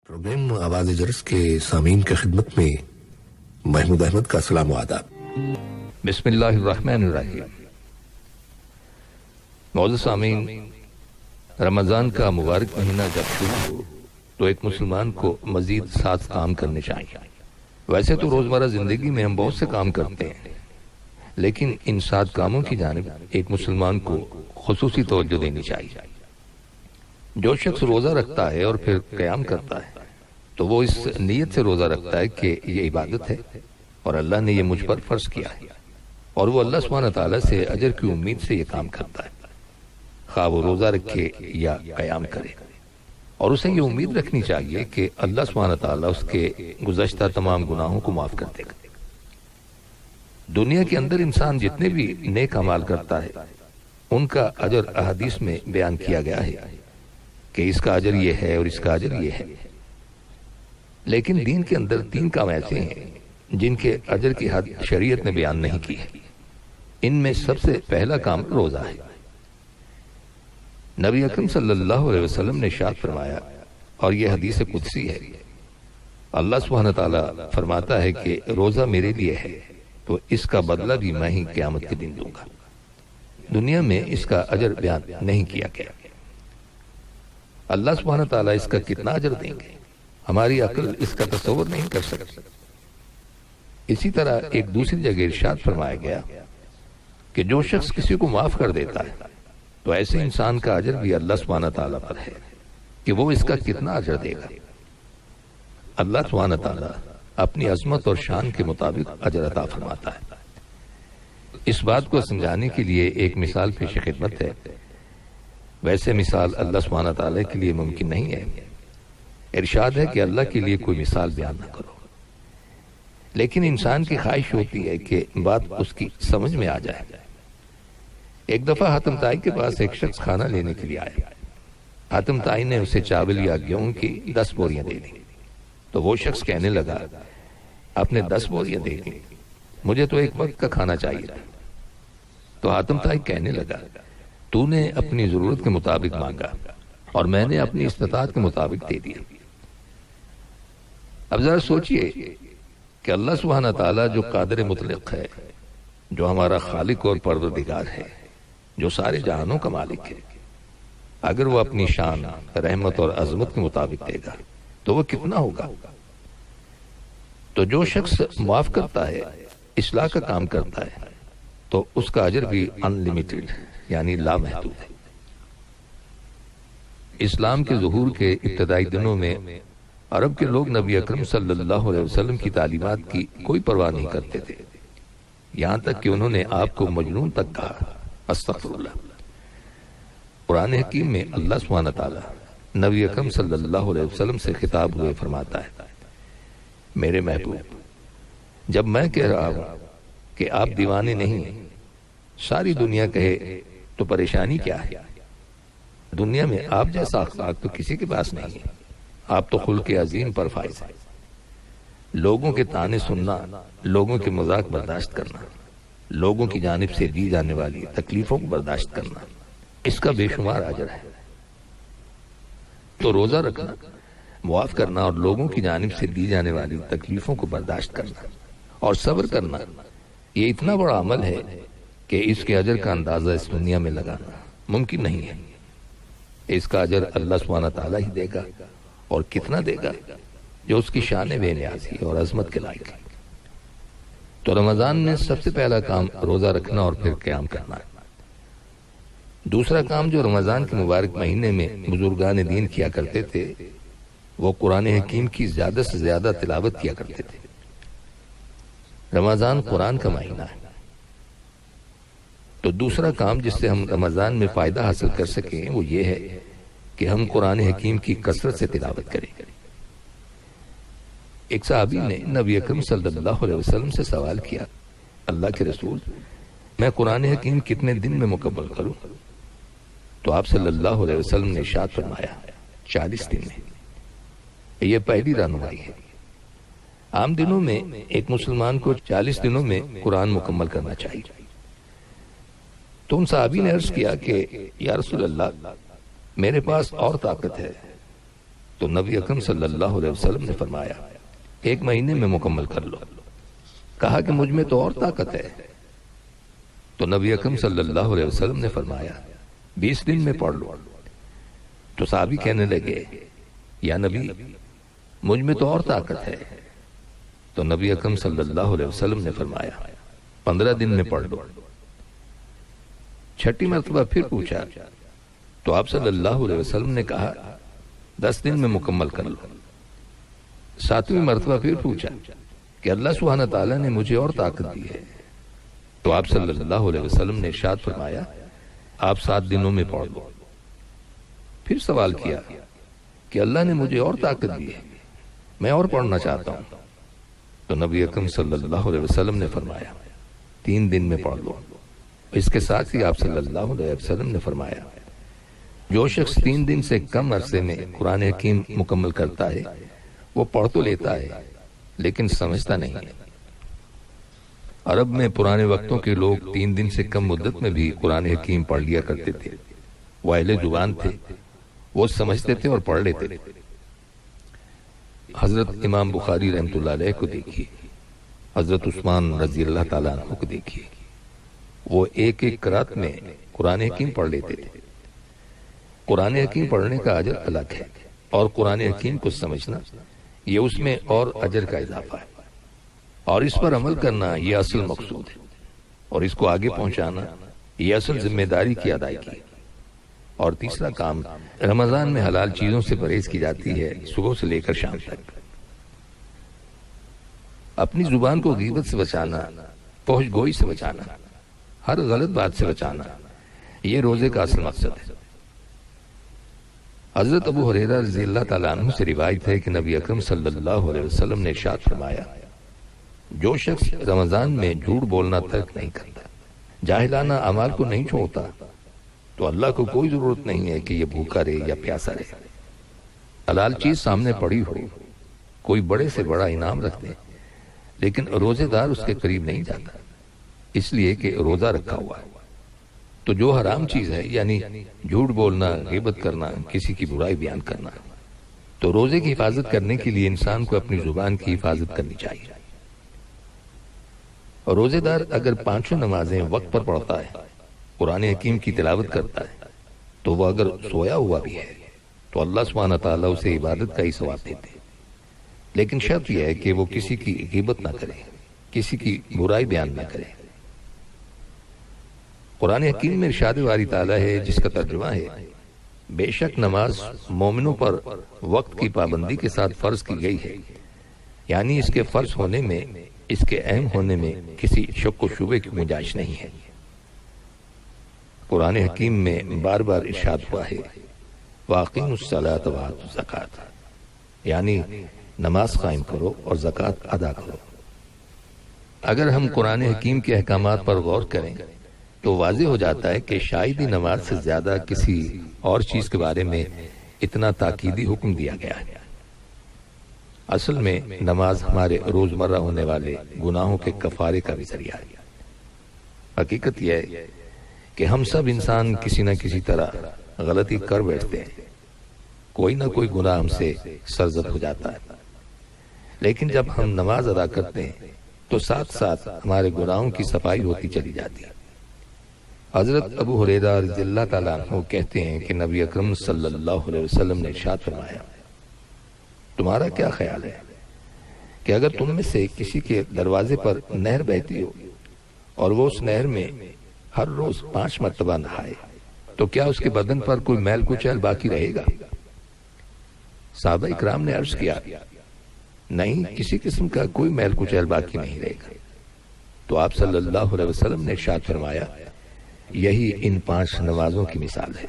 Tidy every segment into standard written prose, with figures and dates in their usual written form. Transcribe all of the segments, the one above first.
Programme آواز جرس کے سامعین کی خدمت میں محمود احمد کا سلام و آداب۔ بسم اللہ الرحمن الرحیم۔ معزز سامعین، رمضان کا مبارک مہینہ جب شروع ہو تو ایک مسلمان کو مزید 7 کام کرنے چاہیے۔ ویسے تو روزمرہ زندگی میں ہم بہت سے کام کرتے ہیں، لیکن ان 7 کاموں کی جانب ایک مسلمان کو خصوصی توجہ دینی چاہیے۔ جو شخص روزہ رکھتا ہے اور پھر قیام کرتا ہے تو وہ اس نیت سے روزہ رکھتا ہے کہ یہ عبادت ہے اور اللہ نے یہ مجھ پر فرض کیا ہے، اور وہ اللہ سبحانہ تعالیٰ سے اجر کی امید سے یہ کام کرتا ہے، خواہ وہ روزہ رکھے یا قیام کرے، اور اسے یہ امید رکھنی چاہیے کہ اللہ سبحانہ تعالیٰ اس کے گزشتہ تمام گناہوں کو معاف کر دے گا۔ دنیا کے اندر انسان جتنے بھی نیک اعمال کرتا ہے ان کا اجر احادیث میں بیان کیا گیا ہے کہ اس کا اجر یہ ہے اور اس کا اجر یہ ہے، لیکن دین کے اندر 3 کام ایسے ہیں جن کے اجر کی حد شریعت نے بیان نہیں کی ہے۔ ان میں سب سے پہلا کام روزہ ہے۔ نبی اکرم صلی اللہ علیہ وسلم نے ارشاد فرمایا، اور یہ حدیث قدسی ہے، اللہ سبحانہ تعالیٰ فرماتا ہے کہ روزہ میرے لیے ہے تو اس کا بدلہ بھی میں ہی قیامت کے دن دوں گا۔ دنیا میں اس کا اجر بیان نہیں کیا گیا۔ اللہ سبحانہ تعالیٰ اس کا کتنا اجر دیں گے ہماری عقل اس کا تصور نہیں کر سکتی۔ اسی طرح ایک دوسری جگہ ارشاد فرمایا گیا کہ جو شخص کسی کو معاف کر دیتا ہے تو ایسے انسان کا اجر بھی اللہ سبحانہ تعالیٰ پر ہے کہ وہ اس کا کتنا اجر دے گا۔ اللہ سبحانہ تعالیٰ اپنی عظمت اور شان کے مطابق اجر عطا فرماتا ہے۔ اس بات کو سمجھانے کے لیے ایک مثال پیش خدمت ہے۔ ویسے مثال اللہ سبحانہ تعالیٰ کے لیے ممکن نہیں ہے۔ ارشاد ہے کہ اللہ کے لیے کوئی مثال بیان نہ کرو، لیکن انسان کی خواہش ہوتی ہے کہ بات اس کی سمجھ میں آ جائے۔ ایک دفعہ حاتم طائی کے پاس ایک شخص کھانا لینے کے لیے آیا۔ حاتم طائی نے اسے چاول یا گیہوں کی 10 بوریاں دے دیں، تو وہ شخص کہنے لگا، آپ نے 10 بوریاں دے دیں، مجھے تو ایک وقت کا کھانا چاہیے تھا۔ تو حاتم طائی کہنے لگا، تو نے اپنی ضرورت کے مطابق مانگا اور میں نے اپنی استطاعت کے مطابق دے دیا۔ اب ذرا سوچئے کہ اللہ سبحانہ تعالیٰ جو قادر مطلق ہے، جو ہمارا خالق اور پروردگار ہے، جو سارے جہانوں کا مالک ہے، اگر وہ اپنی شان، رحمت اور عظمت کے مطابق دے گا تو وہ کتنا ہوگا۔ تو جو شخص معاف کرتا ہے، اصلاح کا کام کرتا ہے، تو اس کا اجر بھی انلیمیٹڈ یعنی لامحدود ہے۔ اسلام کے ظہور کے ابتدائی دنوں میں عرب کے لوگ نبی اکرم صلی اللہ علیہ وسلم کی تعلیمات کی کوئی پرواہ نہیں کرتے تھے، یہاں تک کہ انہوں نے آپ کو مجنون تک کہا۔ استغفر اللہ۔ قرآن حکیم میں اللہ سبحانہ تعالیٰ نبی اکرم صلی اللہ علیہ وسلم سے خطاب ہوئے فرماتا ہے، میرے محبوب، جب میں کہہ رہا ہوں کہ آپ دیوانے نہیں ہیں، ساری دنیا کہے تو پریشانی کیا ہے؟ دنیا میں آپ جیسا اخلاق تو کسی کے پاس نہیں ہے، آپ تو خلق عظیم پر فائز ہیں۔ لوگوں کے طعنے سننا، لوگوں کے مذاق برداشت کرنا، لوگوں کی جانب سے دی جانے والی تکلیفوں کو برداشت کرنا، اس کا بے شمار اجر ہے۔ تو روزہ رکھنا، معاف کرنا اور لوگوں کی جانب سے دی جانے والی تکلیفوں کو برداشت کرنا اور صبر کرنا، یہ اتنا بڑا عمل ہے کہ اس کے اجر کا اندازہ اس دنیا میں لگانا ممکن نہیں ہے۔ اس کا اجر اللہ سبحانہ تعالیٰ ہی دے گا، اور کتنا دے گا، جو اس کی شان بے نیازی اور عظمت کے لائق ہے۔ تو رمضان میں سب سے پہلا کام روزہ رکھنا اور پھر قیام کرنا ہے۔ دوسرا کام جو رمضان کے مبارک مہینے میں بزرگان دین کیا کرتے تھے، وہ قرآن حکیم کی زیادہ سے زیادہ تلاوت کیا کرتے تھے۔ رمضان قرآن کا مہینہ ہے، تو دوسرا کام جس سے ہم رمضان میں فائدہ حاصل کر سکیں وہ یہ ہے کہ ہم قرآن حکیم کی کثرت سے تلاوت کریں۔ ایک صحابی نے نبی اکرم صلی اللہ علیہ وسلم سے سوال کیا، اللہ کے رسول، میں قرآن حکیم کتنے دن میں مکمل کروں؟ تو آپ صلی اللہ علیہ وسلم نے ارشاد فرمایا، 40 دن میں۔ یہ پہلی رہنمائی ہے۔ عام دنوں میں ایک مسلمان کو 40 دنوں میں قرآن مکمل کرنا چاہیے۔ تو ان صحابی نے عرض کیا کہ یا رسول اللہ، میرے پاس اور طاقت ہے، تو نبی اکرم صلی اللہ علیہ وسلم نے فرمایا 1 مہینے میں مکمل کر لو۔ کہا کہ مجھ میں تو اور طاقت ہے، تو نبی اکرم صلی اللہ علیہ وسلم نے فرمایا 20 دن میں پڑھ لو۔ تو صحابی کہنے لگے یا نبی مجھ میں تو اور طاقت ہے، تو نبی اکرم صلی اللہ علیہ وسلم نے فرمایا 15 دن میں پڑھ لو۔ 6ٹی مرتبہ پھر پوچھا تو آپ صلی اللہ علیہ وسلم نے کہا 10 دن میں مکمل کر لو۔ 7ویں مرتبہ پھر پوچھا کہ اللہ سبحانہ تعالیٰ نے مجھے اور طاقت دی ہے، تو آپ صلی اللہ علیہ وسلم نے ارشاد فرمایا آپ 7 دنوں میں پڑھ لو۔ پھر سوال کیا کہ اللہ نے مجھے اور طاقت دی ہے، میں اور پڑھنا چاہتا ہوں، تو نبی اکرم صلی اللہ علیہ وسلم نے فرمایا 3 دن میں پڑھ لو۔ اس کے ساتھ ہی آپ صلی اللہ علیہ وسلم نے فرمایا جو شخص 3 دن سے کم عرصے میں قرآن حکیم مکمل کرتا ہے وہ پڑھ تو لیتا ہے لیکن سمجھتا نہیں ہے۔ عرب میں پرانے وقتوں کے لوگ 3 دن سے کم مدت میں بھی قرآن حکیم پڑھ لیا کرتے تھے۔ وہ اہل زبان تھے، وہ سمجھتے تھے اور پڑھ لیتے تھے۔ حضرت امام بخاری رحمۃ اللہ علیہ کو دیکھیے، حضرت عثمان رضی اللہ تعالیٰ عنہ کو دیکھیے، وہ ایک قرات میں قرآن حکیم پڑھ لیتے تھے۔ قرآن حکیم پڑھنے کا اجر الگ ہے، اور قرآن حکیم کو سمجھنا یہ اس میں اور اجر کا اضافہ ہے، اور اس پر عمل کرنا یہ اصل مقصود ہے، اور اس کو آگے پہنچانا یہ اصل ذمہ داری کی ادائیگی ہے۔ اور تیسرا کام رمضان میں حلال چیزوں سے پرہیز کی جاتی ہے صبح سے لے کر شام تک۔ اپنی زبان کو غیبت سے بچانا، فحش گوئی سے بچانا، ہر غلط بات سے بچانا، یہ روزے کا اصل مقصد ہے۔ حضرت ابو ہریرہ رضی اللہ تعالیٰ عنہ سے روایت ہے کہ نبی اکرم صلی اللہ علیہ وسلم نے ارشاد فرمایا جو شخص رمضان میں جھوٹ بولنا ترک نہیں کرتا، جاہلانہ اعمال کو نہیں چھوڑتا، تو اللہ کو کوئی ضرورت نہیں ہے کہ یہ بھوکا رہے یا پیاسا رہے۔ حلال چیز سامنے پڑی ہو، کوئی بڑے سے بڑا انعام رکھ دے، لیکن روزے دار اس کے قریب نہیں جاتا، اس لیے کہ روزہ رکھا ہوا ہے۔ تو جو حرام چیز ہے یعنی جھوٹ بولنا، غیبت کرنا، کسی کی برائی بیان کرنا، تو روزے کی حفاظت کرنے کے لیے انسان کو اپنی زبان کی حفاظت کرنی چاہیے۔ اور روزے دار اگر 5 نمازیں وقت پر پڑھتا ہے، قرآن حکیم کی تلاوت کرتا ہے، تو وہ اگر سویا ہوا بھی ہے تو اللہ سبحانہ تعالیٰ اسے عبادت کا ہی ثواب دیتے ہیں، لیکن شرط یہ ہے کہ وہ کسی کی غیبت نہ کرے، کسی کی برائی بیان نہ کرے۔ قرآن حکیم میں ارشاد باری تعالیٰ ہے جس کا ترجمہ ہے بے شک نماز مومنوں پر وقت کی پابندی کے ساتھ فرض کی گئی ہے، یعنی اس کے فرض ہونے میں، اس کے اہم ہونے میں کسی شک و شبے کی گنجائش نہیں ہے۔ قرآن حکیم میں بار بار ارشاد ہوا ہے وَأَقِیمُوا الصَّلَاةَ وَآتُوا الزَّکَاةَ، یعنی نماز قائم کرو اور زکوٰۃ ادا کرو۔ اگر ہم قرآن حکیم کے احکامات پر غور کریں تو واضح ہو جاتا ہے کہ شاید ہی نماز سے زیادہ کسی اور چیز کے بارے میں اتنا تاکیدی حکم دیا گیا ہے۔ اصل میں نماز ہمارے روزمرہ ہونے والے گناہوں کے کفارے کا بھی ذریعہ ہے۔ حقیقت یہ ہے کہ ہم سب انسان کسی نہ کسی طرح غلطی کر بیٹھتے ہیں، کوئی نہ کوئی گناہ ہم سے سرزد ہو جاتا ہے، لیکن جب ہم نماز ادا کرتے ہیں تو ساتھ ساتھ ہمارے گناہوں کی صفائی ہوتی چلی جاتی ہے۔ حضرت ابو ہریرہ رضی اللہ تعالیٰ عنہ کہتے ہیں کہ نبی اکرم صلی اللہ علیہ وسلم نے ارشاد فرمایا تمہارا کیا خیال ہے کہ اگر تم میں سے کسی کے دروازے پر نہر بہتی ہو اور وہ اس نہر میں ہر روز 5 مرتبہ نہائے تو کیا اس کے بدن پر کوئی میل کچیل باقی رہے گا؟ صحابہ اکرام نے عرض کیا نہیں، کسی قسم کا کوئی میل کچیل باقی نہیں رہے گا۔ تو آپ صلی اللہ علیہ وسلم نے ارشاد فرمایا یہی ان 5 نمازوں کی مثال ہے۔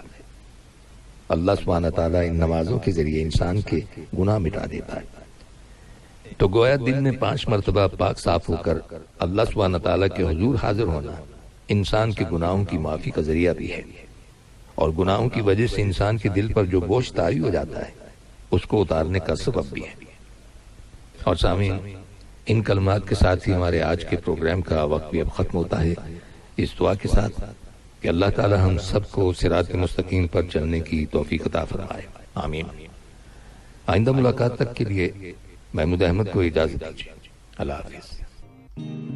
اللہ سبحانہ تعالیٰ ان نمازوں کے ذریعے انسان کے گناہ مٹا دیتا ہے۔ تو گویا دن میں 5 مرتبہ پاک صاف ہو کر اللہ سبحانہ تعالیٰ کے حضور حاضر ہونا انسان کے گناہوں کی معافی کا ذریعہ بھی ہے، اور گناہوں کی وجہ سے انسان کے دل پر جو بوجھ طاری ہو جاتا ہے اس کو اتارنے کا سبب بھی ہے۔ اور سامعین، ان کلمات کے ساتھ ہی ہمارے آج کے پروگرام کا وقت بھی اب ختم ہوتا ہے، اس دعا کے ساتھ کہ اللہ تعالی ہم سب کو صراط مستقیم پر چلنے کی توفیق عطا فرمائے، آمین۔ آئندہ ملاقات تک کے لیے محمود احمد کو اجازت دیجیے۔ اللہ حافظ۔